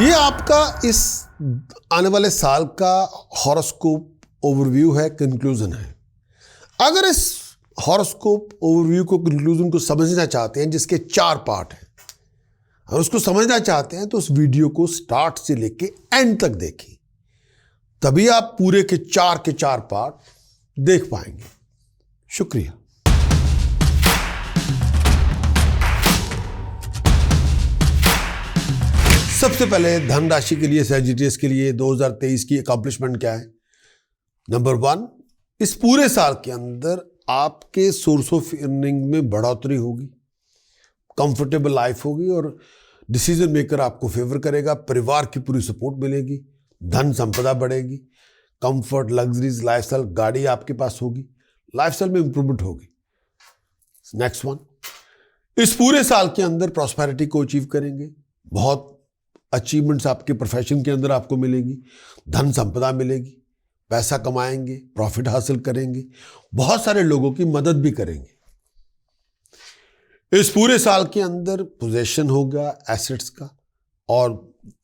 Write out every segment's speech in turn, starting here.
ये आपका इस आने वाले साल का हॉरोस्कोप ओवरव्यू है, कंक्लूजन है। अगर इस हॉरोस्कोप ओवरव्यू को, कंक्लूजन को समझना चाहते हैं, जिसके 4 पार्ट हैं, और उसको समझना चाहते हैं तो उस वीडियो को स्टार्ट से लेके एंड तक देखें, तभी आप पूरे के 4 पार्ट देख पाएंगे। शुक्रिया। सबसे पहले धन राशि के लिए, सैजिटेरियस के लिए 2023 की अकॉम्प्लिशमेंट क्या है? नंबर 1, इस पूरे साल के अंदर आपके सोर्स ऑफ अर्निंग में बढ़ोतरी होगी, कंफर्टेबल लाइफ होगी और डिसीजन मेकर आपको फेवर करेगा। परिवार की पूरी सपोर्ट मिलेगी, धन संपदा बढ़ेगी, कंफर्ट, लग्जरीज, लाइफस्टाइल, गाड़ी आपके पास होगी, लाइफस्टाइल में इंप्रूवमेंट होगी। नेक्स्ट 1, इस पूरे साल के अंदर प्रॉस्पेरिटी को अचीव करेंगे, बहुत अचीवमेंट्स आपके प्रोफेशन के अंदर आपको मिलेगी, धन संपदा मिलेगी, पैसा कमाएंगे, प्रॉफिट हासिल करेंगे, बहुत सारे लोगों की मदद भी करेंगे। इस पूरे साल के अंदर पोजेशन होगा एसेट्स का और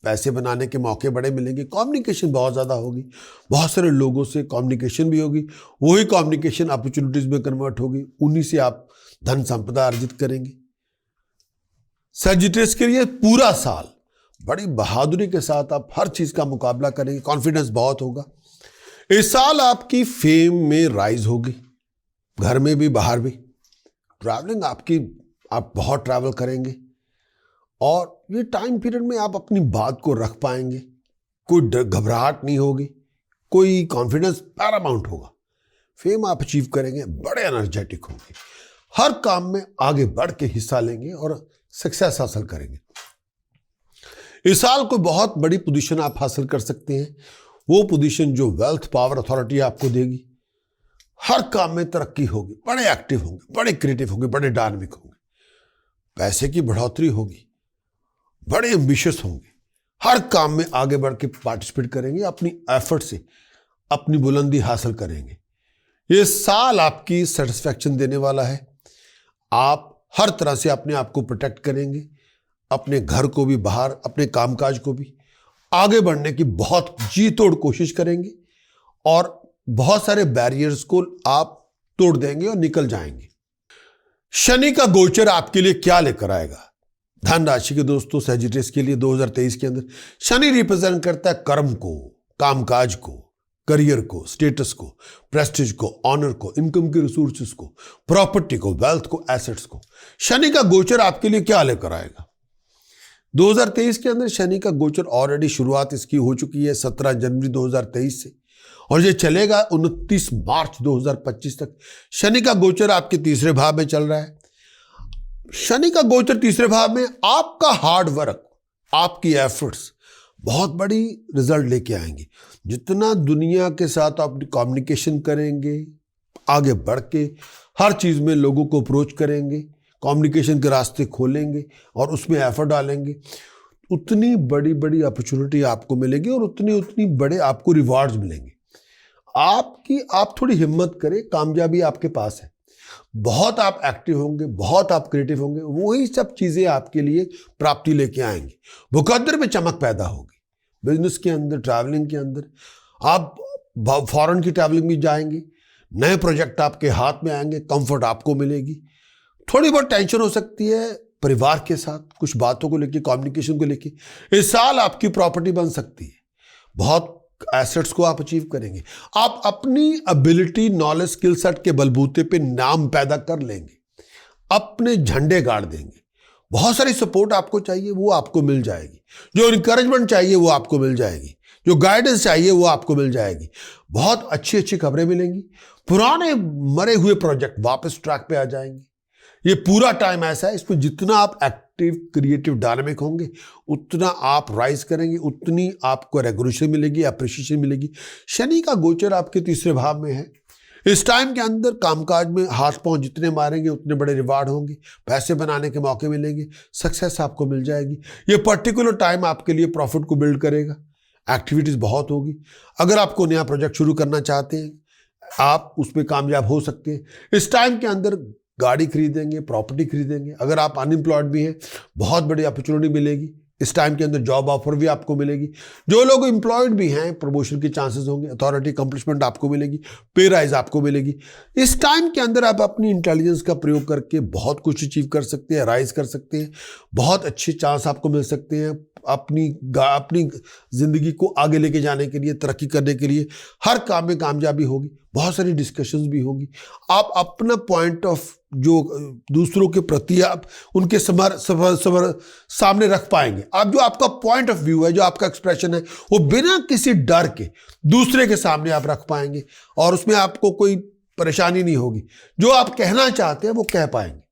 पैसे बनाने के मौके बड़े मिलेंगे। कम्युनिकेशन बहुत ज़्यादा होगी, बहुत सारे लोगों से कम्युनिकेशन भी होगी, वही कम्युनिकेशन अपॉर्चुनिटीज में कन्वर्ट होगी, उन्हीं से आप धन संपदा अर्जित करेंगे। सैजिटेरियस के लिए पूरा साल बड़ी बहादुरी के साथ आप हर चीज का मुकाबला करेंगे, कॉन्फिडेंस बहुत होगा। इस साल आपकी फेम में राइज होगी, घर में भी बाहर भी। ट्रैवलिंग आप बहुत ट्रैवल करेंगे और ये टाइम पीरियड में आप अपनी बात को रख पाएंगे, कोई घबराहट नहीं होगी, कोई कॉन्फिडेंस पैरामाउंट होगा। फेम आप अचीव करेंगे, बड़े एनर्जेटिक होंगे, हर काम में आगे बढ़ के हिस्सा लेंगे और सक्सेस हासिल करेंगे। इस साल कोई बहुत बड़ी पोजीशन आप हासिल कर सकते हैं, वो पोजीशन जो वेल्थ, पावर, अथॉरिटी आपको देगी। हर काम में तरक्की होगी, बड़े एक्टिव होंगे, बड़े क्रिएटिव होंगे, बड़े डायनामिक होंगे, पैसे की बढ़ोतरी होगी, बड़े एम्बिशियस होंगे, हर काम में आगे बढ़ के पार्टिसिपेट करेंगे, अपनी एफर्ट से अपनी बुलंदी हासिल करेंगे। ये साल आपकी सेटिस्फैक्शन देने वाला है। आप हर तरह से अपने आप को प्रोटेक्ट करेंगे, अपने घर को भी, बाहर अपने कामकाज को भी, आगे बढ़ने की बहुत जी तोड़ कोशिश करेंगे और बहुत सारे बैरियर्स को आप तोड़ देंगे और निकल जाएंगे। शनि का गोचर आपके लिए क्या लेकर आएगा? धन राशि के दोस्तों, सैजिटेरियस के लिए 2023 के अंदर शनि रिप्रेजेंट करता है कर्म को, कामकाज को, करियर को, स्टेटस को, प्रेस्टीज को, ऑनर को, इनकम के रिसोर्सेज को, प्रॉपर्टी को, वेल्थ को, एसेट्स को। शनि का गोचर आपके लिए क्या लेकर आएगा? 2023 के अंदर शनि का गोचर ऑलरेडी शुरुआत इसकी हो चुकी है 17 जनवरी 2023 से, और ये चलेगा 29 मार्च 2025 तक। शनि का गोचर आपके तीसरे भाव में चल रहा है। शनि का गोचर तीसरे भाव में आपका हार्ड वर्क, आपकी एफर्ट्स बहुत बड़ी रिजल्ट लेके आएंगे। जितना दुनिया के साथ आप कम्युनिकेशन करेंगे, आगे बढ़ के हर चीज में लोगों को अप्रोच करेंगे, कम्युनिकेशन के रास्ते खोलेंगे और उसमें एफर्ट डालेंगे, उतनी बड़ी बड़ी अपॉर्चुनिटी आपको मिलेगी और उतनी बड़े आपको रिवार्ड्स मिलेंगे। आप थोड़ी हिम्मत करें, कामयाबी आपके पास है। बहुत आप एक्टिव होंगे, बहुत आप क्रिएटिव होंगे, वही सब चीजें आपके लिए प्राप्ति लेके आएंगी। मुकद्दर में चमक पैदा होगी। बिजनेस के अंदर, ट्रैवलिंग के अंदर, आप फॉरेन की ट्रैवलिंग भी जाएंगे, नए प्रोजेक्ट आपके हाथ में आएंगे, कंफर्ट आपको मिलेगी। थोड़ी बहुत टेंशन हो सकती है परिवार के साथ, कुछ बातों को लेके, कम्युनिकेशन को लेके। इस साल आपकी प्रॉपर्टी बन सकती है, बहुत एसेट्स को आप अचीव करेंगे। आप अपनी एबिलिटी, नॉलेज, स्किल सेट के बलबूते पे नाम पैदा कर लेंगे, अपने झंडे गाड़ देंगे। बहुत सारी सपोर्ट आपको चाहिए, वो आपको मिल जाएगी। जो इंकरेजमेंट चाहिए वो आपको मिल जाएगी, जो गाइडेंस चाहिए वो आपको मिल जाएगी। बहुत अच्छी अच्छी खबरें मिलेंगी। पुराने मरे हुए प्रोजेक्ट वापस ट्रैक पे आ जाएंगे। ये पूरा टाइम ऐसा है, इसमें जितना आप एक्टिव, क्रिएटिव, डायनामिक होंगे, उतना आप राइज करेंगे, उतनी आपको रेगुलेशन मिलेगी, अप्रिशिएशन मिलेगी। शनि का गोचर आपके तीसरे भाव में है। इस टाइम के अंदर कामकाज में हाथ पांव जितने मारेंगे उतने बड़े रिवार्ड होंगे, पैसे बनाने के मौके मिलेंगे, सक्सेस आपको मिल जाएगी। ये पर्टिकुलर टाइम आपके लिए प्रॉफिट को बिल्ड करेगा, एक्टिविटीज बहुत होगी। अगर आपको नया प्रोजेक्ट शुरू करना चाहते हैं, आप उसमें कामयाब हो सकते हैं। इस टाइम के अंदर गाड़ी खरीदेंगे, प्रॉपर्टी खरीदेंगे। अगर आप अनएम्प्लॉयड भी हैं, बहुत बड़ी अपॉर्चुनिटी मिलेगी, इस टाइम के अंदर जॉब ऑफर भी आपको मिलेगी। जो लोग एम्प्लॉयड भी हैं, प्रमोशन के चांसेस होंगे, अथॉरिटी अकम्पलिशमेंट आपको मिलेगी, पे राइज आपको मिलेगी। इस टाइम के अंदर आप अपनी इंटेलिजेंस का प्रयोग करके बहुत कुछ अचीव कर सकते हैं, राइज कर सकते हैं, बहुत अच्छे चांस आपको मिल सकते हैं अपनी जिंदगी को आगे लेके जाने के लिए, तरक्की करने के लिए। हर काम में कामयाबी होगी, बहुत सारी डिस्कशंस भी होगी। आप अपना पॉइंट ऑफ जो दूसरों के प्रति आप उनके सामने रख पाएंगे। आप जो आपका पॉइंट ऑफ व्यू है, जो आपका एक्सप्रेशन है, वो बिना किसी डर के दूसरे के सामने आप रख पाएंगे और उसमें आपको कोई परेशानी नहीं होगी। जो आप कहना चाहते हैं वो कह पाएंगे।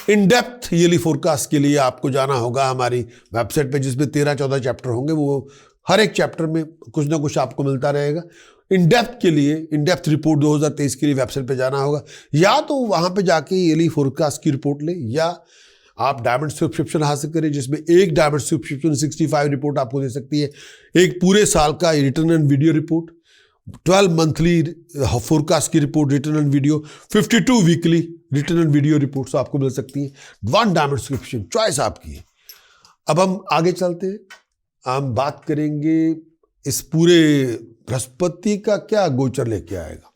इन डेप्थ ईयरली फोरकास्ट के लिए आपको जाना होगा हमारी वेबसाइट पे, जिसमें 13-14 चैप्टर होंगे। वो हर एक चैप्टर में कुछ ना कुछ आपको मिलता रहेगा। इन डेप्थ के लिए, इन डेप्थ रिपोर्ट 2023 के लिए वेबसाइट पे जाना होगा, या तो वहां पे जाके ईयरली फोरकास्ट की रिपोर्ट ले, या आप डायमंड सब्सक्रिप्शन हासिल करें, जिसमें एक डायमंड सब्सक्रिप्शन 65 रिपोर्ट आपको दे सकती है, एक पूरे साल का return and video report, 12 monthly forecast की report return and video, 52 weekly return and video reports आपको मिल सकती हैं। 1 डायमंड सब्सक्रिप्शन चॉइस आपकी है। अब हम आगे चलते हैं, हम बात करेंगे इस पूरे बृहस्पति का क्या गोचर लेके आएगा।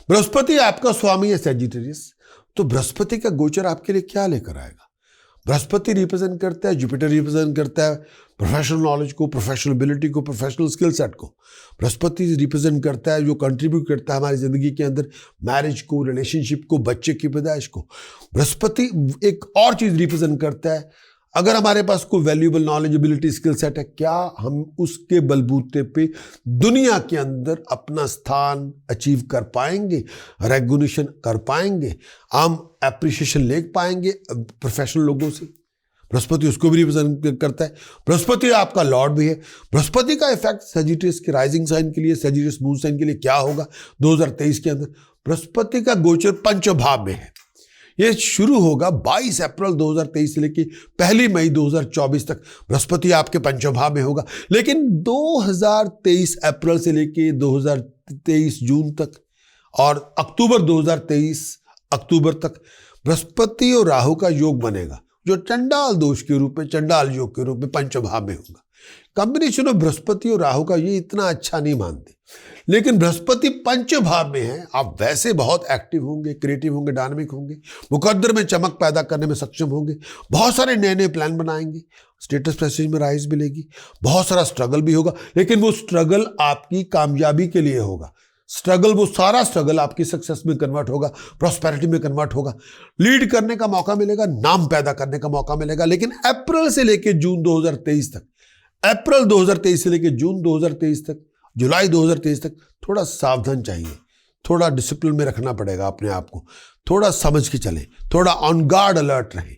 बृहस्पति आपका स्वामी है सैजिटेरियस, तो बृहस्पति का गोचर आपके लिए क्या लेकर आएगा। बृहस्पति रिप्रेजेंट करता है, जुपिटर रिप्रेजेंट करता है प्रोफेशनल नॉलेज को, प्रोफेशनल एबिलिटी को, प्रोफेशनल स्किल सेट को। बृहस्पति रिप्रेजेंट करता है जो कंट्रीब्यूट करता है हमारी जिंदगी के अंदर मैरिज को, रिलेशनशिप को, बच्चे की पैदाइश को। बृहस्पति एक और चीज रिप्रेजेंट करता है, अगर हमारे पास कोई valuable knowledge, ability, skill set है, क्या हम उसके बलबूते पे दुनिया के अंदर अपना स्थान अचीव कर पाएंगे, रिकॉग्निशन कर पाएंगे, हम एप्रिसिएशन ले पाएंगे प्रोफेशनल लोगों से। बृहस्पति उसको भी रिप्रेजेंट करता है। बृहस्पति आपका लॉर्ड भी है। बृहस्पति का इफेक्ट सजिटेरियस के राइजिंग साइन के लिए, सजिटेरियस मून साइन के लिए क्या होगा 2023 के अंदर। बृहस्पति का गोचर पंचम भाव में है। ये शुरू होगा 22 अप्रैल 2023 से लेकर 1 मई 2024 तक बृहस्पति आपके पंचम भाव में होगा। लेकिन 2023 अप्रैल से लेकर 2023 जून तक और अक्टूबर 2023 अक्टूबर तक बृहस्पति और राहु का योग बनेगा, जो चंडाल दोष के रूप में, चंडाल योग के रूप में पंचम भाव में होगा। कॉम्बिनेशन ऑफ बृहस्पति और राहु का ये इतना अच्छा नहीं मानते, लेकिन बृहस्पति पंचम भाव में है। आप वैसे बहुत एक्टिव होंगे, क्रिएटिव होंगे, डायनामिक होंगे, मुकद्दर में चमक पैदा करने में सक्षम होंगे, बहुत सारे नए नए प्लान बनाएंगे, स्टेटस प्रेस्टीज में राइज मिलेगी, बहुत सारा स्ट्रगल भी होगा, लेकिन वो स्ट्रगल आपकी कामयाबी के लिए होगा। स्ट्रगल, वो सारा स्ट्रगल आपकी सक्सेस में कन्वर्ट होगा, प्रॉस्पेरिटी में कन्वर्ट होगा, लीड करने का मौका मिलेगा, नाम पैदा करने का मौका मिलेगा। लेकिन अप्रैल से लेकर जून 2023 तक, अप्रैल 2023 से लेकर जून 2023 तक, जुलाई 2023 तक थोड़ा सावधान चाहिए, थोड़ा डिसिप्लिन में रखना पड़ेगा अपने आप को, थोड़ा समझ के चलें, थोड़ा ऑन गार्ड अलर्ट रहें,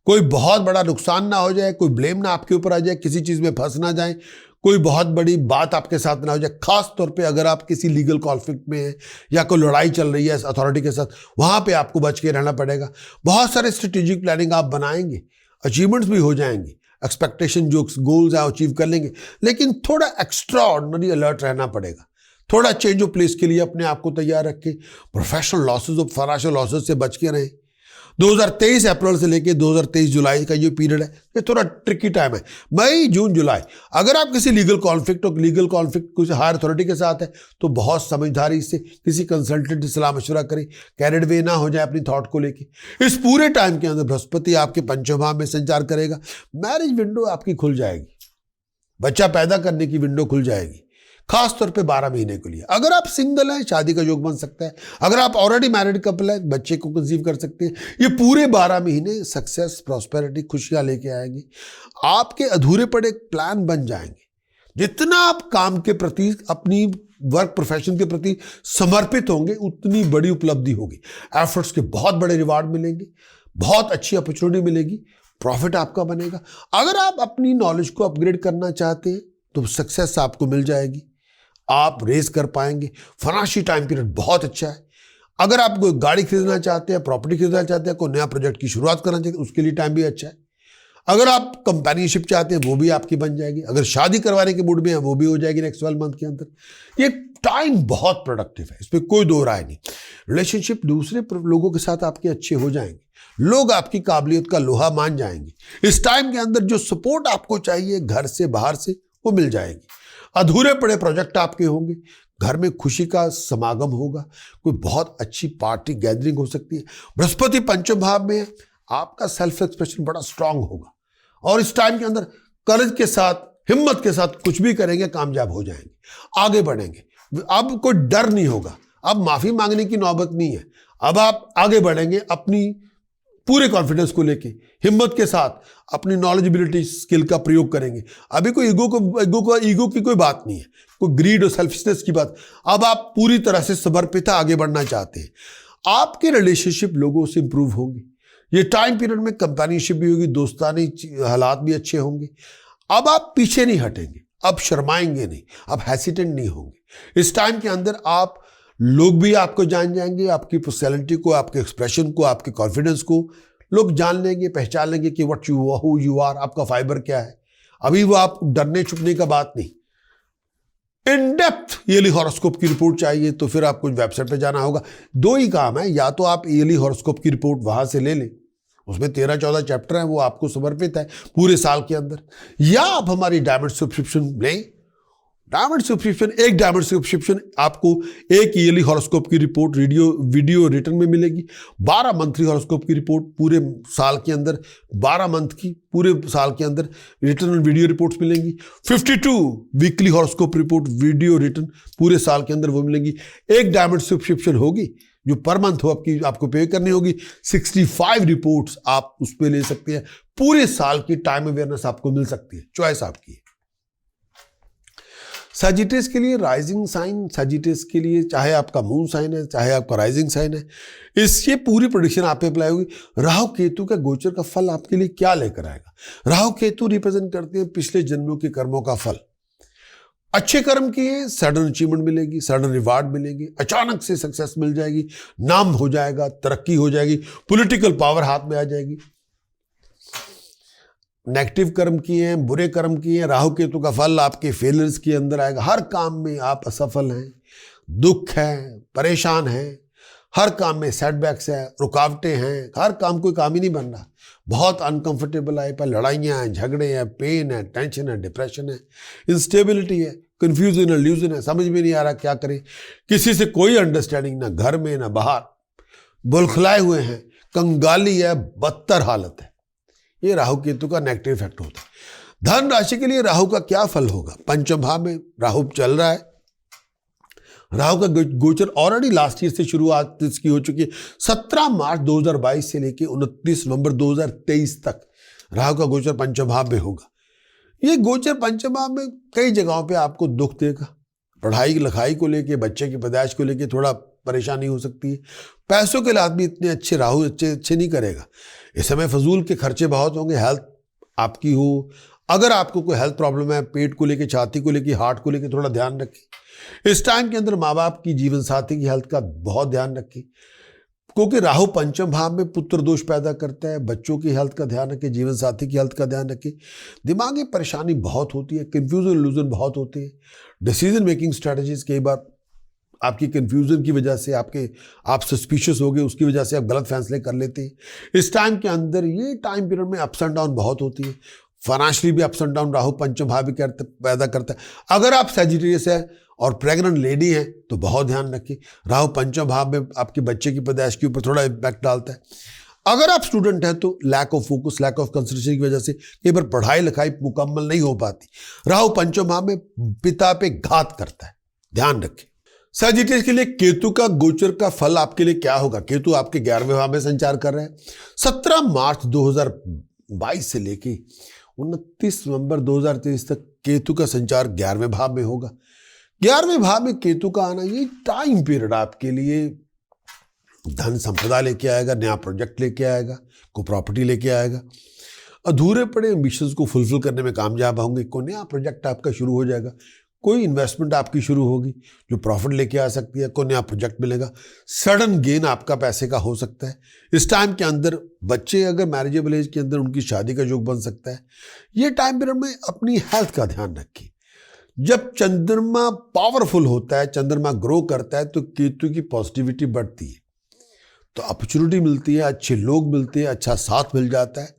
कोई बहुत बड़ा नुकसान ना हो जाए, कोई ब्लेम ना आपके ऊपर आ जाए, किसी चीज में फंस ना जाए, कोई बहुत बड़ी बात आपके साथ ना हो जाए। खास तौर पे अगर आप किसी लीगल कॉन्फ्लिक्ट में हैं या कोई लड़ाई चल रही है अथॉरिटी के साथ, वहां पे आपको बच के रहना पड़ेगा। बहुत सारे स्ट्रेटेजिक प्लानिंग आप बनाएंगे, अचीवमेंट्स भी हो जाएंगे, एक्सपेक्टेशन जो गोल्स है अचीव कर लेंगे, लेकिन थोड़ा एक्स्ट्रा ऑर्डिनरी अलर्ट रहना पड़ेगा। थोड़ा चेंज ऑफ प्लेस के लिए अपने आप को तैयार रखें, प्रोफेशनल लॉसेज और फाइनेंशियल लॉसेज से बच के रहें। 2023 अप्रैल से लेकर 2023 जुलाई का जो पीरियड है, ये थोड़ा ट्रिकी टाइम है। मई, जून, जुलाई, अगर आप किसी लीगल कॉन्फ्लिक्ट किसी हायर अथॉरिटी के साथ है, तो बहुत समझदारी से किसी कंसल्टेंट से सलाह मशवरा करें, कैरिड वे ना हो जाए अपनी थॉट को लेके। इस पूरे टाइम के अंदर बृहस्पति आपके पंचम भाव में संचार करेगा, मैरिज विंडो आपकी खुल जाएगी, बच्चा पैदा करने की विंडो खुल जाएगी, खास तौर पे 12 महीने के लिए। अगर आप सिंगल हैं, शादी का योग बन सकता है। अगर आप ऑलरेडी मैरिड कपल हैं, बच्चे को कंसीव कर सकते हैं। ये पूरे 12 महीने सक्सेस, प्रॉस्पेरिटी, खुशियां लेके आएंगे। आपके अधूरे पड़े प्लान बन जाएंगे। जितना आप काम के प्रति, अपनी वर्क प्रोफेशन के प्रति समर्पित होंगे, उतनी बड़ी उपलब्धि होगी। एफर्ट्स के बहुत बड़े रिवार्ड मिलेंगे, बहुत अच्छी अपॉर्चुनिटी मिलेगी, प्रॉफिट आपका बनेगा। अगर आप अपनी नॉलेज को अपग्रेड करना चाहते हैं, तो सक्सेस आपको मिल जाएगी, आप रेज कर पाएंगे। फाइनेंशियल टाइम पीरियड बहुत अच्छा है। अगर आप कोई गाड़ी खरीदना चाहते हैं, प्रॉपर्टी खरीदना चाहते हैं, कोई नया प्रोजेक्ट की शुरुआत करना चाहते हैं, उसके लिए टाइम भी अच्छा है। अगर आप कंपेनियनशिप चाहते हैं, वो भी आपकी बन जाएगी। अगर शादी करवाने के मूड में है, वो भी हो जाएगी नेक्स्ट 12 मंथ के अंदर। ये टाइम बहुत प्रोडक्टिव है, इस पर कोई दो राय नहीं। रिलेशनशिप दूसरे लोगों के साथ आपके अच्छे हो जाएंगे, लोग आपकी काबिलियत का लोहा मान जाएंगे। इस टाइम के अंदर जो सपोर्ट आपको चाहिए घर से बाहर से वो मिल जाएगी। अधूरे पड़े प्रोजेक्ट आपके होंगे, घर में खुशी का समागम होगा, कोई बहुत अच्छी पार्टी गैदरिंग हो सकती है। बृहस्पति पंचम भाव में है, आपका सेल्फ एक्सप्रेशन बड़ा स्ट्रांग होगा और इस टाइम के अंदर करेज के साथ, हिम्मत के साथ कुछ भी करेंगे कामयाब हो जाएंगे, आगे बढ़ेंगे। अब कोई डर नहीं होगा, अब माफी मांगने की नौबत नहीं है, अब आप आगे बढ़ेंगे अपनी पूरे कॉन्फिडेंस को लेके, हिम्मत के साथ अपनी नॉलेजिबिलिटी स्किल का प्रयोग करेंगे। अभी कोई ईगो की कोई बात नहीं है, कोई ग्रीड और सेल्फिशनेस की बात। अब आप पूरी तरह से समर्पित आगे बढ़ना चाहते हैं। आपके रिलेशनशिप लोगों से इंप्रूव होंगे। ये टाइम पीरियड में कंपेनियनशिप भी होगी, दोस्तानी हालात भी अच्छे होंगे। अब आप पीछे नहीं हटेंगे, अब शर्माएंगे नहीं, अब हेसिटेंट नहीं होंगे। इस टाइम के अंदर आप लोग भी आपको जान जाएंगे, आपकी पर्सनैलिटी को, आपके एक्सप्रेशन को, आपके कॉन्फिडेंस को लोग जान लेंगे, पहचान लेंगे कि what you who you are, आपका फाइबर क्या है। अभी वो आप डरने छुपने का बात नहीं। इन डेप्थ ईयरली हॉरोस्कोप की रिपोर्ट चाहिए तो फिर आपको वेबसाइट पे जाना होगा। दो ही काम है, या तो आप ईयरली हॉरोस्कोप की रिपोर्ट वहां से ले लें, उसमें 13-14 चैप्टर हैं, वो आपको समर्पित है पूरे साल के अंदर, या आप हमारी डायमंड सब्सक्रिप्शन लें। डायमंड सब्सक्रिप्शन, एक डायमंड सब्सक्रिप्शन आपको एक ईयरली हॉरोस्कोप की रिपोर्ट वीडियो रिटर्न में मिलेगी। 12 मंथली हॉरोस्कोप की रिपोर्ट पूरे साल के अंदर, 12 मंथ की पूरे साल के अंदर रिटर्न और वीडियो रिपोर्ट्स मिलेंगी। 52 weekly horoscope report video return पूरे साल के अंदर वो मिलेंगी। एक डायमंड सब्सक्रिप्शन होगी जो पर मंथ हो आपको पे करनी होगी। 65 रिपोर्ट्स आप उस पर ले सकते हैं, पूरे साल की टाइम अवेयरनेस आपको मिल सकती है, चॉइस आपकी है। सजिटेरियस के लिए राइजिंग साइन, सजिटेरियस के लिए चाहे आपका मून साइन है चाहे आपका राइजिंग साइन है, इसकी पूरी प्रेडिक्शन आप पे अप्लाई होगी। राहु केतु का गोचर का फल आपके लिए क्या लेकर आएगा। राहु केतु रिप्रेजेंट करते हैं पिछले जन्मों के कर्मों का फल। अच्छे कर्म किए, सडन अचीवमेंट मिलेगी, सडन रिवार्ड मिलेगी, अचानक से सक्सेस मिल जाएगी, नाम हो जाएगा, तरक्की हो जाएगी, पॉलिटिकल पावर हाथ में आ जाएगी। नेगेटिव कर्म किए हैं, बुरे कर्म किए हैं, राहु केतु का फल आपके फेलियर्स के अंदर आएगा। हर काम में आप असफल हैं, दुख है, परेशान हैं, हर काम में सेटबैक्स है, रुकावटें हैं, हर काम कोई काम ही नहीं बन रहा, बहुत अनकंफर्टेबल है, पर लड़ाइयाँ हैं, झगड़े हैं, पेन है, टेंशन है, डिप्रेशन है, इंस्टेबिलिटी है, कंफ्यूजन है, ल्यूजन है, समझ में नहीं आ रहा क्या करें, किसी से कोई अंडरस्टैंडिंग ना घर में ना बाहर, बुलखलाए हुए हैं, कंगाली है, बदतर हालत है। ये राहु केतु का नेगेटिव इफेक्ट होता है। धन राशि के लिए राहु का क्या फल होगा। पंचम भाव में राहु चल रहा है। राहु का गोचर ऑलरेडी लास्ट ईयर से शुरुआत इसकी हो चुकी है। 17 मार्च 2022 से लेकर 29 नवंबर 2023 तक राहु का गोचर पंचम भाव में होगा। ये गोचर पंचम भाव में कई जगहों पे आपको दुख देगा। पढ़ाई लिखाई को लेके, बच्चे की पैदाइश को लेके थोड़ा परेशानी हो सकती है। पैसों के लाभ भी इतने अच्छे राहु अच्छे नहीं करेगा। इस समय फजूल के खर्चे बहुत होंगे। हेल्थ आपकी हो, अगर आपको कोई हेल्थ प्रॉब्लम है, पेट को लेके, छाती को लेके, हार्ट को लेके, थोड़ा ध्यान रखें। इस टाइम के अंदर माँ बाप की, जीवन साथी की हेल्थ का बहुत ध्यान रखें, क्योंकि राहु पंचम भाव में पुत्र दोष पैदा करता है। बच्चों की हेल्थ का ध्यान रखें, जीवन साथी की हेल्थ का ध्यान रखें। दिमागी परेशानी बहुत होती है, कंफ्यूजन इल्यूजन बहुत होते हैं। डिसीजन मेकिंग स्ट्रेटजीज कई बार आपकी कंफ्यूजन की वजह से आप सस्पिशियस हो गए, उसकी वजह से आप गलत फैसले कर लेते हैं। इस टाइम के अंदर, ये टाइम पीरियड में अप्स एंड डाउन बहुत होती है। फाइनेंशियली भी अप्स एंड डाउन राहु पंचम भाव भी पैदा करता है। अगर आप सेजिटेरियस है और प्रेग्नेंट लेडी है तो बहुत ध्यान रखें। राहु पंचम भाव में आपके बच्चे की पैदाइश के ऊपर थोड़ा इम्पैक्ट डालता है। अगर आप स्टूडेंट हैं तो lack of focus, lack of concentration की वजह से कई बार पढ़ाई लिखाई मुकम्मल नहीं हो पाती। राहु पंचम भाव में पिता पे घात करता है, ध्यान रखें। सजिटेरियस के लिए केतु का गोचर का फल आपके लिए क्या होगा। केतु आपके 11वें भाव में संचार कर रहे हैं। 17 मार्च 2022 से लेके 29 नवंबर 2023 तक केतु का संचार 11वें भाव में होगा। 11वें भाव में केतु का आना, ये टाइम पीरियड आपके लिए धन संपदा लेके आएगा, नया प्रोजेक्ट लेके आएगा, कोई प्रॉपर्टी लेके आएगा। अधूरे पड़े एम्बिशंस को फुलफिल करने में कामयाब होंगे। कोई नया प्रोजेक्ट आपका शुरू हो जाएगा, कोई इन्वेस्टमेंट आपकी शुरू होगी जो प्रॉफिट लेके आ सकती है, कोई नया प्रोजेक्ट मिलेगा, सडन गेन आपका पैसे का हो सकता है। इस टाइम के अंदर बच्चे अगर मैरिजेबल एज के अंदर, उनकी शादी का योग बन सकता है। ये टाइम पीरियड में अपनी हेल्थ का ध्यान रखिए। जब चंद्रमा पावरफुल होता है, चंद्रमा ग्रो करता है, तो केतु की पॉजिटिविटी बढ़ती है। तो अपॉर्चुनिटी मिलती है, अच्छे लोग मिलते हैं, अच्छा साथ मिल जाता है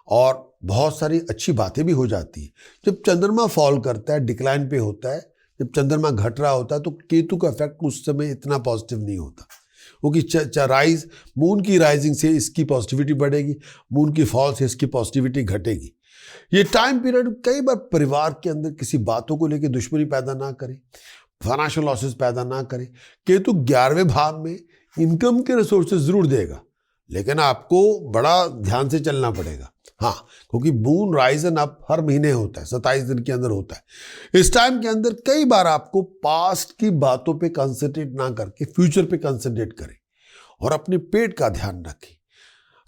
और बहुत सारी अच्छी बातें भी हो जाती है। जब चंद्रमा फॉल करता है, डिक्लाइन पे होता है, जब चंद्रमा घट रहा होता है तो केतु का इफेक्ट उस समय इतना पॉजिटिव नहीं होता, क्योंकि मून की राइजिंग से इसकी पॉजिटिविटी बढ़ेगी, मून की फॉल से इसकी पॉजिटिविटी घटेगी। ये टाइम पीरियड कई बार परिवार के अंदर किसी बातों को लेकर दुश्मनी पैदा ना करे, फाइनेंशियल लॉसेस पैदा ना करे। केतु 11वें भाव में इनकम के रिसोर्सेज जरूर देगा, लेकिन आपको बड़ा ध्यान से चलना पड़ेगा। हाँ, क्योंकि मून राइज एंड अप हर महीने होता है, 27 दिन के अंदर होता है। इस टाइम के अंदर कई बार आपको पास्ट की बातों पे कंसंट्रेट ना करके फ्यूचर पे कंसंट्रेट करें और अपने पेट का ध्यान रखें।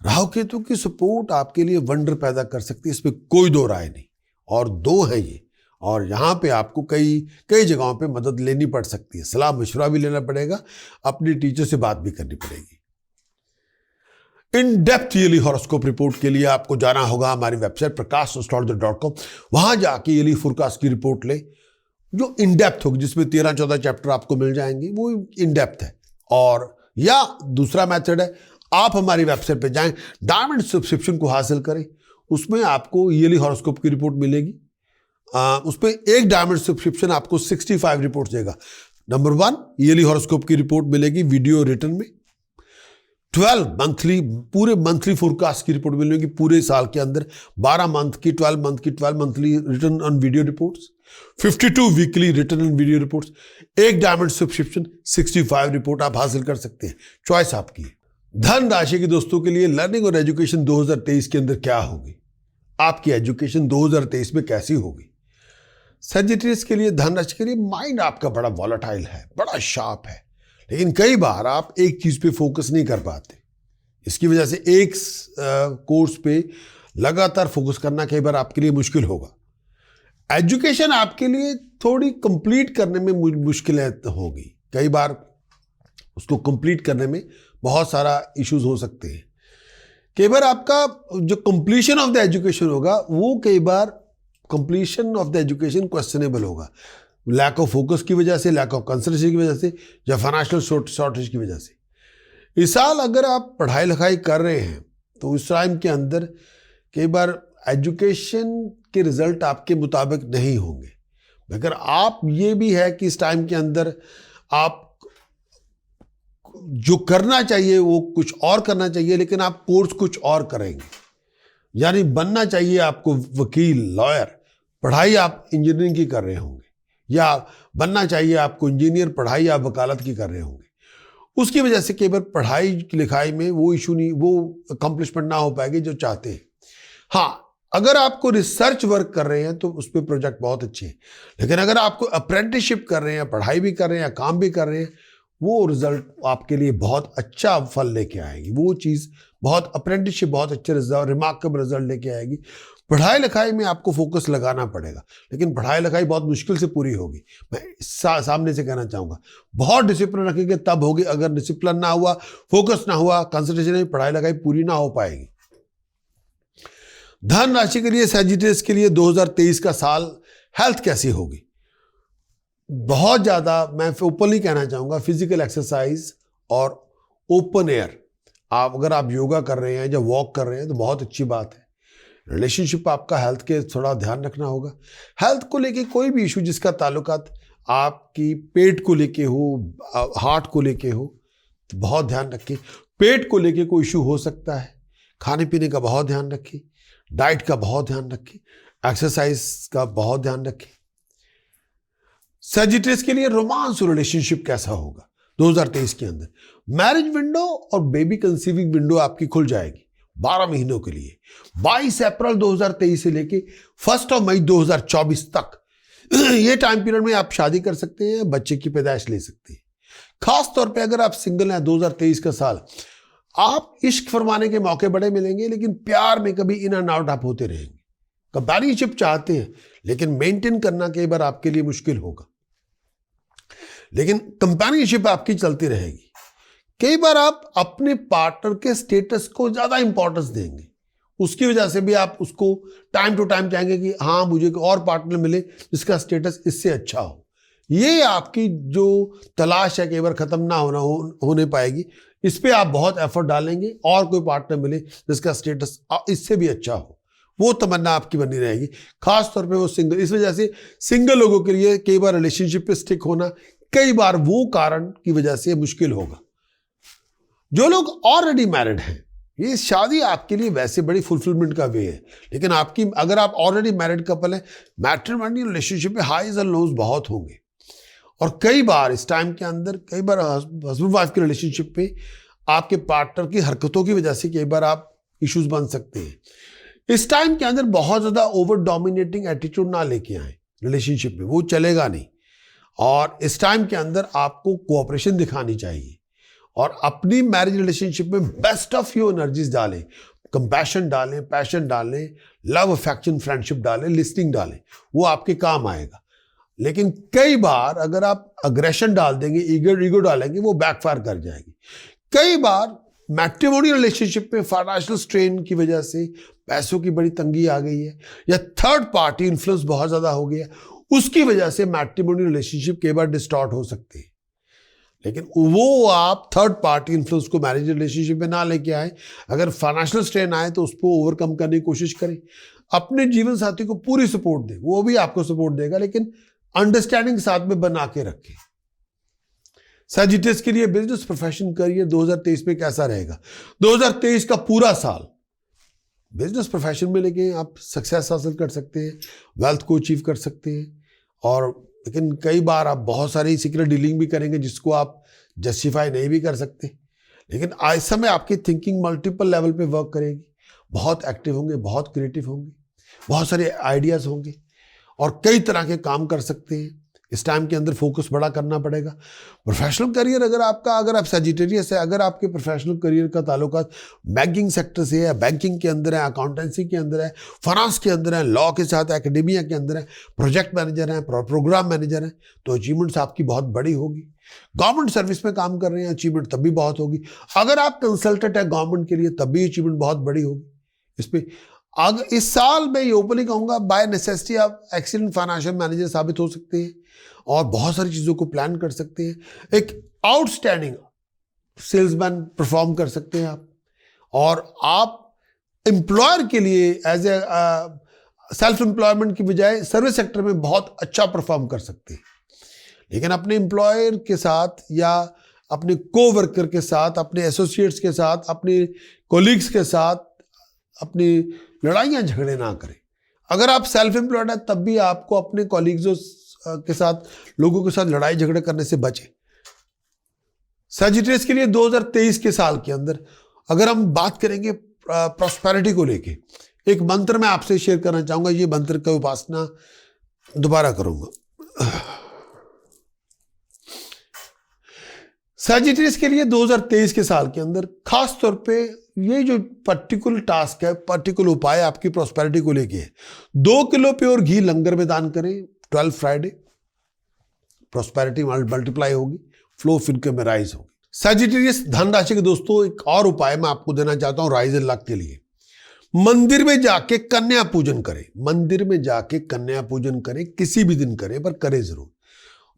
राहु केतु की सपोर्ट आपके लिए वंडर पैदा कर सकती है, इसमें कोई दो राय नहीं। और 2 है ये, और यहाँ पे आपको कई जगहों पे मदद लेनी पड़ सकती है, सलाह मशवरा भी लेना पड़ेगा, अपने टीचर से बात भी करनी पड़ेगी। In depth yearly horoscope report के लिए आपको जाना होगा हमारी वेबसाइट prakash.com। वहां जाके ईयरली फोरकास्ट की रिपोर्ट ले, जो इन डेप्थ होगी, जिसमें 13-14 चैप्टर आपको मिल जाएंगे, वो इन डेप्थ है। और या दूसरा मेथड है, आप हमारी वेबसाइट पे जाएं, डायमंड सब्सक्रिप्शन को हासिल करें, उसमें आपको ईयरली हॉरोस्कोप की रिपोर्ट मिलेगी। उसमें एक डायमंड सब्सक्रिप्शन आपको 65 रिपोर्ट देगा। नंबर 1 ईयरली हॉरोस्कोप की रिपोर्ट मिलेगी वीडियो रिटर्न में, 12 मंथली पूरे मंथली फोरकास्ट की रिपोर्ट मिलेगी पूरे साल के अंदर, 12 मंथ की 12 monthly return on video reports, 52 weekly return on video reports, एक डायमंड सब्सक्रिप्शन, 65 रिपोर्ट आप हासिल कर सकते हैं। चॉइस आपकी है। धन राशि के दोस्तों के लिए लर्निंग और एजुकेशन 2023 के अंदर क्या होगी, आपकी एजुकेशन 2023 में कैसी होगी। सजिटेरियस के लिए, धन राशि के लिए, माइंड आपका बड़ा वॉलेटाइल है, बड़ा शार्प है, लेकिन कई बार आप एक चीज पे फोकस नहीं कर पाते। इसकी वजह से एक कोर्स पे लगातार फोकस करना कई बार आपके लिए मुश्किल होगा। एजुकेशन आपके लिए थोड़ी कंप्लीट करने में मुश्किलें होगी, कई बार उसको कंप्लीट करने में बहुत सारा इश्यूज हो सकते हैं। कई बार आपका जो कंप्लीशन ऑफ द एजुकेशन होगा, वो कई बार completion of the education questionable होगा, लैक ऑफ फोकस की वजह से, लैक ऑफ कंसंट्रेशन की वजह से, या फाइनेंशियल शॉर्टेज की वजह से। इस साल अगर आप पढ़ाई लिखाई कर रहे हैं तो इस टाइम के अंदर कई बार एजुकेशन के रिजल्ट आपके मुताबिक नहीं होंगे, मगर आप ये भी है कि इस टाइम के अंदर आप जो करना चाहिए वो कुछ और करना चाहिए, लेकिन आप कोर्स कुछ और करेंगे। यानी बनना चाहिए आपको वकील, लॉयर, पढ़ाई आप इंजीनियरिंग की कर रहे होंगे, या बनना चाहिए आपको इंजीनियर, पढ़ाई आप वकालत की कर रहे होंगे। उसकी वजह से कई बार पढ़ाई लिखाई में वो इशू नहीं, वो अकम्पलिशमेंट ना हो पाएगी जो चाहते हैं। हाँ, अगर आपको रिसर्च वर्क कर रहे हैं तो उस पर प्रोजेक्ट बहुत अच्छे हैं, लेकिन अगर आपको अप्रेंटिसशिप कर रहे हैं, पढ़ाई भी कर रहे हैं या काम भी कर रहे हैं, वो रिजल्ट आपके लिए बहुत अच्छा फल लेके आएगी। वो चीज़ बहुत, अप्रेंटिसशिप बहुत अच्छे रिजल्ट, रिमार्केबल रिजल्ट लेके आएगी। पढ़ाई लिखाई में आपको फोकस लगाना पड़ेगा, लेकिन पढ़ाई लिखाई बहुत मुश्किल से पूरी होगी। मैं सामने से कहना चाहूँगा, बहुत डिसिप्लिन रखेंगे तब होगी, अगर डिसिप्लिन ना हुआ, फोकस ना हुआ, कंसंट्रेशन नहीं, पढ़ाई लिखाई पूरी ना हो पाएगी। धन राशि के लिए, सजिटेरियस के लिए 2023 का साल हेल्थ कैसी होगी? बहुत ज़्यादा, मैं ओपनली कहना चाहूँगा, फिजिकल एक्सरसाइज और ओपन एयर, अगर आप योगा कर रहे हैं या वॉक कर रहे हैं तो बहुत अच्छी बात है। रिलेशनशिप आपका हेल्थ के थोड़ा ध्यान रखना होगा। हेल्थ को लेके कोई भी इशू जिसका ताल्लुकात आपकी पेट को लेके हो, हार्ट को लेके हो, तो बहुत ध्यान रखें। पेट को लेके कोई इशू हो सकता है, खाने पीने का बहुत ध्यान रखें, डाइट का बहुत ध्यान रखें, एक्सरसाइज का बहुत ध्यान रखें। सजिटेरियस के लिए रोमांस और रिलेशनशिप कैसा होगा 2023 के अंदर? मैरिज विंडो और बेबी कंसीविंग विंडो आपकी खुल जाएगी 12 महीनों के लिए, 22 अप्रैल 2023 से लेके 1 मई 2024 तक। ये टाइम पीरियड में आप शादी कर सकते हैं, बच्चे की पैदाइश ले सकते हैं। खास तौर पे अगर आप सिंगल हैं, 2023 का साल, आप इश्क फरमाने के मौके बड़े मिलेंगे, लेकिन प्यार में कभी इन एंड आउट आप होते रहेंगे। कंपेनियनशिप चाहते हैं, लेकिन मेंटेन करना कई बार आपके लिए मुश्किल होगा, लेकिन कंपेनियनशिप आपकी चलती रहेगी। कई बार आप अपने पार्टनर के स्टेटस को ज्यादा इंपॉर्टेंस देंगे, उसकी वजह से भी आप उसको टाइम टू टाइम चाहेंगे कि हाँ, मुझे और पार्टनर मिले जिसका स्टेटस इससे अच्छा हो। ये आपकी जो तलाश है कई बार खत्म ना होने पाएगी, इस पे आप बहुत एफर्ट डालेंगे और कोई पार्टनर मिले जिसका स्टेटस इससे भी अच्छा हो, वो तमन्ना आपकी बनी रहेगी। खास तौर पे वो सिंगल, इस वजह से सिंगल लोगों के लिए कई बार रिलेशनशिप पे स्टिक होना कई बार वो कारण की वजह से मुश्किल होगा। जो लोग ऑलरेडी मैरिड हैं, ये शादी आपके लिए वैसे बड़ी फुलफिलमेंट का वे है, लेकिन आपकी अगर आप ऑलरेडी मैरिड कपल हैं, मैट्रिमोनियल रिलेशनशिप में हाईज एंड लोज बहुत होंगे। और कई बार इस टाइम के अंदर कई बार हस्बैंड वाइफ की रिलेशनशिप पे आपके पार्टनर की हरकतों की वजह से कई बार आप इश्यूज बन सकते हैं। इस टाइम के अंदर बहुत ज्यादा ओवर डोमिनेटिंग एटीट्यूड ना लेके आए रिलेशनशिप में, वो चलेगा नहीं। और इस टाइम के अंदर आपको कोऑपरेशन दिखानी चाहिए और अपनी मैरिज रिलेशनशिप में बेस्ट ऑफ योर एनर्जीज डालें, कंपैशन डालें, पैशन डालें, लव अफेक्शन फ्रेंडशिप डालें, लिसनिंग डालें, वो आपके काम आएगा। लेकिन कई बार अगर आप अग्रेशन डाल देंगे, ईगो डालेंगे, वो बैकफायर कर जाएगी। कई बार मैट्रिमोनियल रिलेशनशिप में फाइनेंशियल स्ट्रेन की वजह से पैसों की बड़ी तंगी आ गई है या थर्ड पार्टी इन्फ्लुएंस बहुत ज्यादा हो गया, उसकी वजह से मैट्रिमोनियल रिलेशनशिप कई बार डिस्टॉर्ट हो सकते हैं। लेकिन वो आप थर्ड पार्टी इन्फ्लुएंस को मैरिज रिलेशनशिप में ना लेके आए। अगर फाइनेंशियल स्ट्रेन आए तो उसको ओवरकम करने की कोशिश करें। अपने जीवन साथी को पूरी सपोर्ट दें, वो भी आपको सपोर्ट देगा, लेकिन अंडरस्टैंडिंग साथ में बना के रखें। सजिटेरियस के लिए बिजनेस, प्रोफेशन, करियर 2023 में कैसा रहेगा? 2023 का पूरा साल बिजनेस प्रोफेशन में लेके आप सक्सेस हासिल कर सकते हैं, वेल्थ को अचीव कर सकते हैं। और लेकिन कई बार आप बहुत सारी सीक्रेट डीलिंग भी करेंगे जिसको आप जस्टिफाई नहीं भी कर सकते। लेकिन इस समय आपकी थिंकिंग मल्टीपल लेवल पे वर्क करेगी, बहुत एक्टिव होंगे, बहुत क्रिएटिव होंगे, बहुत सारे आइडियाज होंगे और कई तरह के काम कर सकते हैं। इस टाइम के अंदर फोकस बड़ा करना पड़ेगा। प्रोफेशनल करियर अगर आप सजिटेरियस है, अगर आपके प्रोफेशनल करियर का ताल्लुकात बैंकिंग सेक्टर से है, बैंकिंग के अंदर है, अकाउंटेंसी के अंदर है, फाइनेंस के अंदर है, लॉ के साथ एकेडेमिया के अंदर है, प्रोजेक्ट मैनेजर है, प्रोग्राम मैनेजर है, तो अचीवमेंट्स आपकी बहुत बड़ी होगी। गवर्नमेंट सर्विस में काम कर रहे हैं, अचीवमेंट तब भी बहुत होगी। अगर आप कंसल्टेंट है गवर्नमेंट के लिए, तब भी अचीवमेंट बहुत बड़ी होगी। इस पर इस साल मैं ये ओपनली कहूँगा, बाय नेसेसिटी आप एक्सीलेंट फाइनेंशियल मैनेजर साबित हो सकते हैं और बहुत सारी चीज़ों को प्लान कर सकते हैं। एक आउटस्टैंडिंग सेल्समैन परफॉर्म कर सकते हैं आप, और आप एम्प्लॉयर के लिए एज ए सेल्फ एम्प्लॉयमेंट की बजाय सर्विस सेक्टर में बहुत अच्छा परफॉर्म कर सकते हैं। लेकिन अपने एम्प्लॉयर के साथ या अपने कोवर्कर के साथ, अपने एसोसिएट्स के साथ, अपने कोलीग्स के साथ अपनी लड़ाइयाँ झगड़े ना करें। अगर आप सेल्फ एम्प्लॉयड है तब भी आपको अपने कॉलीग्स के साथ, लोगों के साथ लड़ाई झगड़े करने से बचें। सजिटेरियस के लिए 2023 के साल के अंदर अगर हम बात करेंगे प्रॉस्पेरिटी को लेके, एक मंत्र मैं आपसे शेयर करना चाहूंगा। ये मंत्र का उपासना दोबारा करूंगा। सजिटेरियस के लिए 2023 के साल के अंदर खास तौर पे ये जो पर्टिकुलर टास्क है, पर्टिकुलर उपाय आपकी प्रॉस्पेरिटी को लेके है। 2 किलो प्योर घी लंगर में दान करें 12 फ्राइडे, प्रॉस्पेरिटी मल्टीप्लाई होगी, फ्लो ऑफ इनकम में राइज होगी। सजिटेरियस धन राशि के दोस्तों, एक और उपाय मैं आपको देना चाहता हूं राइज इन लक के लिए। मंदिर में जाके कन्या पूजन करें, मंदिर में जाके कन्या पूजन करें, किसी भी दिन करें पर करें जरूर।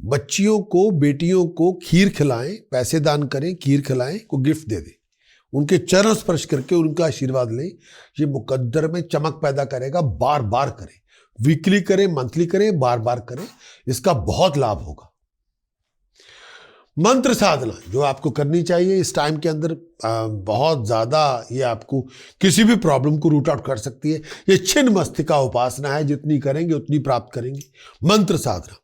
बच्चियों को, बेटियों को खीर खिलाएं, पैसे दान करें, खीर खिलाएं, को गिफ्ट दे दें, उनके चरण स्पर्श करके उनका आशीर्वाद लें। ये मुकद्दर में चमक पैदा करेगा। बार बार करें, वीकली करें, मंथली करें, बार बार करें, इसका बहुत लाभ होगा। मंत्र साधना जो आपको करनी चाहिए इस टाइम के अंदर, बहुत ज्यादा ये आपको किसी भी प्रॉब्लम को रूट आउट कर सकती है। ये छिन्न मस्तिका उपासना है, जितनी करेंगे उतनी प्राप्त करेंगे। मंत्र साधना,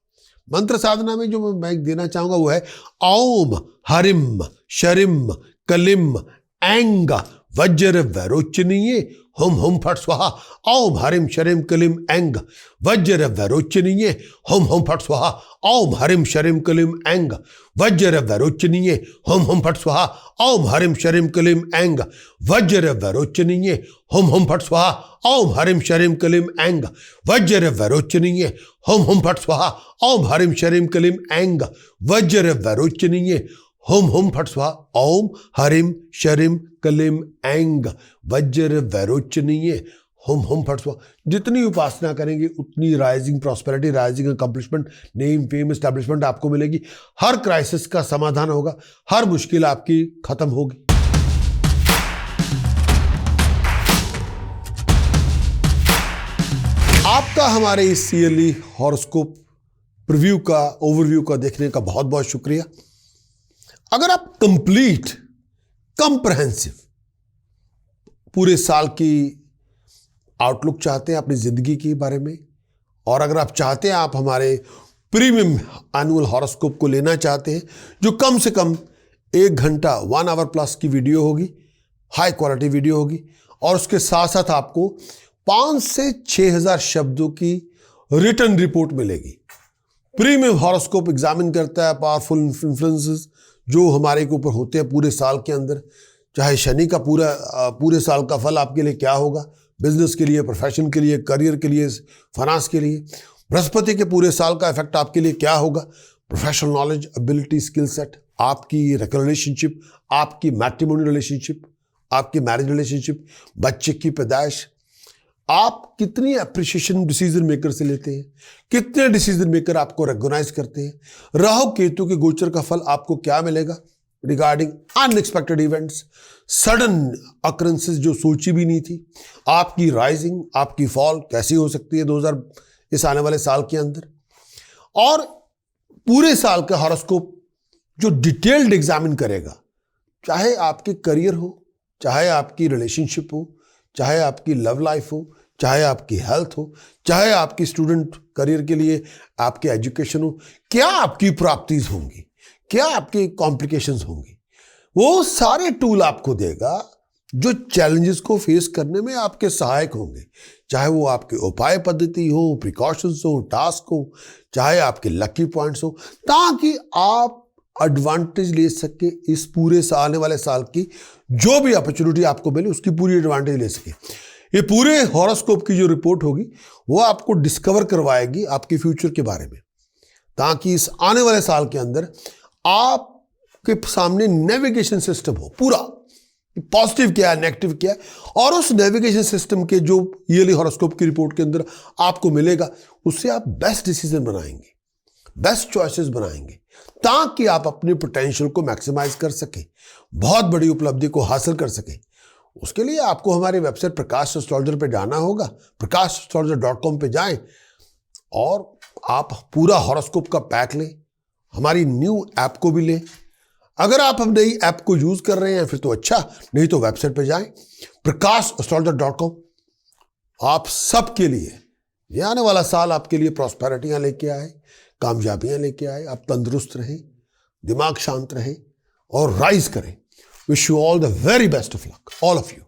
मंत्र साधना में जो मैं देना चाहूंगा वो है ओम हरिम शरिम कलिम ऐंग वज्र वैरोचनीय हुम हुम फट स्वाहा। ओम हरिम शरिम कलिम ऐंग वज्र वैरोचनीय हुम हुम फट स्वाहा। ओम हरिम शरिम कलिम ऐंग वज्र वैरोचनीय हुम हुम फट स्वाहा। ओम हरिम शरिम कलिम ऐंग वज्र वैरोचनीय हुम हुम फट स्वाहा। ओम हरिम शरिम कलिम ऐंग वज्र वैरोचनीय हुम हुम फट स्वाहा। ओम हरिम शरिम कलिम ऐंग वज्र वैरोचनीय हुम हुम फट स्वाहा। ओम हरिम शरिम कलिम ऐंग वज्र वैरोचनीय हम फट स्वा, जितनी उपासना करेंगे उतनी rising prosperity, rising accomplishment, name, fame, establishment आपको मिलेगी। हर क्राइसिस का समाधान होगा, हर मुश्किल आपकी खत्म होगी। आपका हमारे इस ईयरली हॉरोस्कोप प्रीव्यू का, ओवरव्यू का देखने का बहुत बहुत शुक्रिया। अगर आप कंप्लीट, कंप्रहेंसिव पूरे साल की आउटलुक चाहते हैं अपनी जिंदगी के बारे में, और अगर आप चाहते हैं आप हमारे प्रीमियम एनुअल हॉरोस्कोप को लेना चाहते हैं, जो कम से कम 1 घंटा 1 आवर प्लस की वीडियो होगी, हाई क्वालिटी वीडियो होगी, और उसके साथ साथ आपको 5 से 6,000 शब्दों की रिटर्न रिपोर्ट मिलेगी। प्रीमियम हॉरोस्कोप एग्जामिन करता है पावरफुल इन्फ्लुएंसेस जो हमारे के ऊपर होते हैं पूरे साल के अंदर, चाहे शनि का पूरे साल का फल आपके लिए क्या होगा, बिजनेस के लिए, प्रोफेशन के लिए, करियर के लिए, फाइनेंस के लिए, बृहस्पति के पूरे साल का इफेक्ट आपके लिए क्या होगा, professional knowledge, ability, skill set, आपकी रिलेशनशिप, आपकी मैट्रिमोनियल रिलेशनशिप, आपकी मैरिज रिलेशनशिप, बच्चे की पैदाइश, आप कितनी अप्रिशिएशन डिसीजन मेकर से लेते हैं, कितने डिसीजन मेकर आपको रिकॉग्नाइज करते हैं, राहु केतु के गोचर का फल आपको क्या मिलेगा regarding unexpected events, sudden occurrences जो सोची भी नहीं थी, आपकी राइजिंग, आपकी फॉल कैसी हो सकती है 2000 इस आने वाले साल के अंदर, और पूरे साल का हॉरोस्कोप जो डिटेल्ड एग्जामिन करेगा, चाहे आपके करियर हो, चाहे आपकी रिलेशनशिप हो, चाहे आपकी लव लाइफ हो, चाहे आपकी हेल्थ हो, चाहे आपकी स्टूडेंट करियर के लिए आपके एजुकेशन हो, क्या आपकी प्राप्तिज होंगी, क्या आपके कॉम्प्लिकेशंस होंगी, वो सारे टूल आपको देगा जो चैलेंजेस को फेस करने में आपके सहायक होंगे, चाहे वो आपके उपाय पद्धति हो, प्रिकॉशंस हो, टास्क हो, चाहे आपके लकी पॉइंट्स हो, ताकि आप एडवांटेज ले सके इस पूरे आने वाले साल की जो भी अपॉर्चुनिटी आपको मिले उसकी पूरी एडवांटेज ले सके। ये पूरे हॉरोस्कोप की जो रिपोर्ट होगी वो आपको डिस्कवर करवाएगी आपके फ्यूचर के बारे में, ताकि इस आने वाले साल के अंदर आपके सामने नेविगेशन सिस्टम हो पूरा, पॉजिटिव क्या है, नेगेटिव क्या है, और उस नेविगेशन सिस्टम के जो ईयरली हॉरोस्कोप की रिपोर्ट के अंदर आपको मिलेगा उससे आप बेस्ट डिसीजन बनाएंगे, बेस्ट चॉइसेस बनाएंगे, ताकि आप अपने पोटेंशियल को मैक्सिमाइज कर सकें, बहुत बड़ी उपलब्धि को हासिल कर सकें। उसके लिए आपको हमारी वेबसाइट प्रकाश एस्ट्रोलॉजर पे जाना होगा, prakash.com पे जाएं और आप पूरा हॉरोस्कोप का पैक लें, हमारी न्यू ऐप को भी लें। अगर आप हम नई ऐप को यूज कर रहे हैं फिर तो अच्छा, नहीं तो वेबसाइट पे जाएं prakash.com। आप सबके लिए ये आने वाला साल आपके लिए प्रॉस्पेरिटियां लेके आए, कामयाबियां लेके आए, आप तंदुरुस्त रहें, दिमाग शांत रहे और राइज करें। Wish you all the very best of luck, all of you.